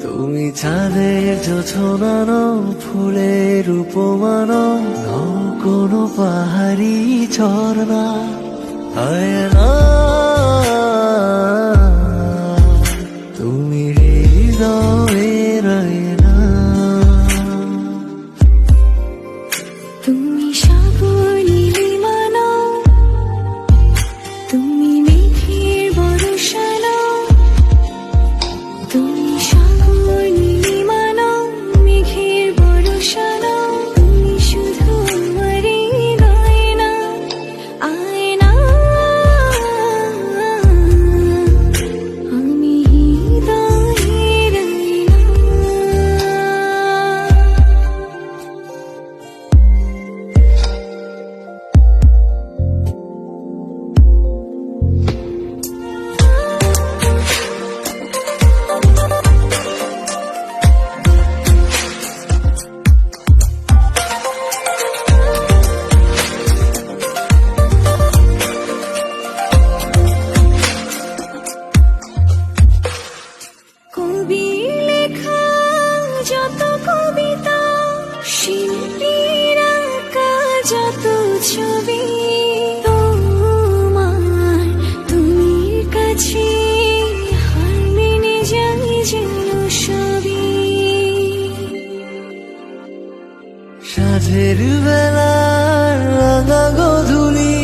তুমি চাঁদের জোছনা নও, ফুলের উপমানো নও, কোনো পাহাড়ি ঝর্ণা হয় না। তুমি হৃদয়ে রয়ে না। তুমি সাগর নীলিমা নও, তুমি মেঘের বর্ষা নও। তুমি সাগর নীলিমা নও, মেঘের বর্ষা নও। তুমি শুধু আমারই গয়না, আয়না। আমি হৃদয়ের আয়না। কবির লেখা যত কবিতা, শিল্পীর আঁকা যত ছবি, তোমার তুমির কাছে হার মেনে যাই যেন সবই। সাঁঝের বেলার রাঙা গধূলি,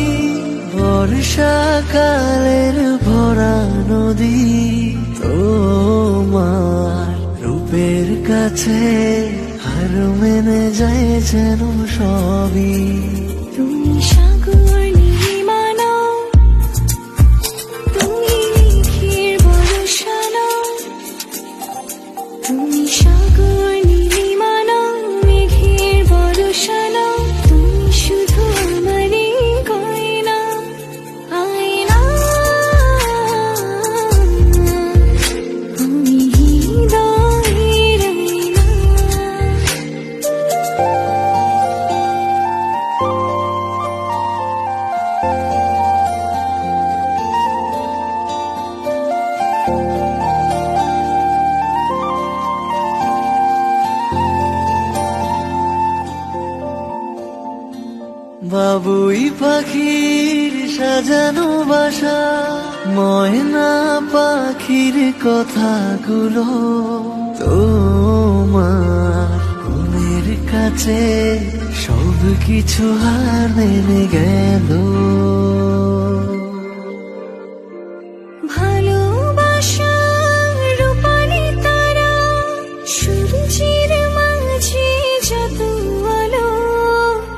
বর্ষাকালের ভরা নদী, তোমার রূপের কাছে হার মেনে যায় যেন সবই। তুমি সাগর নীলিমা নও, তুমি মেঘের বর্ষা নও। তুমি সাগর নীলিমা নও, মেঘের বর্ষা নও। তুমি শুধু আমারই গয়না, আয়না। আমি হৃদয়ের আয়না। বাবুই পাখির সাজানো বাসা, ময়না পাখির কথাগুলো তোমার মনের কাছে সব কিছু হার মেনে গেল। ভালোবাসার রূপালি তারা, সূর্যের মাঝে যত আলো,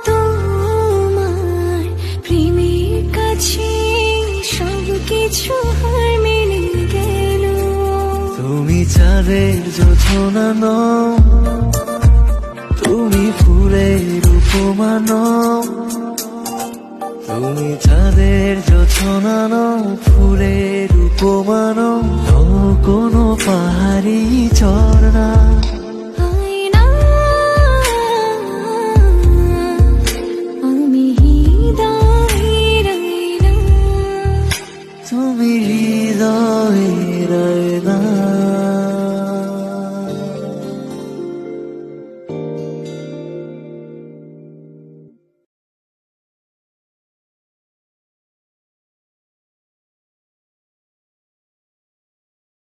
তোমার প্রেমের কাছে সব কিছু হার মেনে গেল। তুমি চাঁদের জোছনা নও, তুমি ফুলের উপমা নও। তুমি চাঁদের জোছনা নও, ফুলের উপমা নও, কোনো পাহাড়ি ঝর্ণা।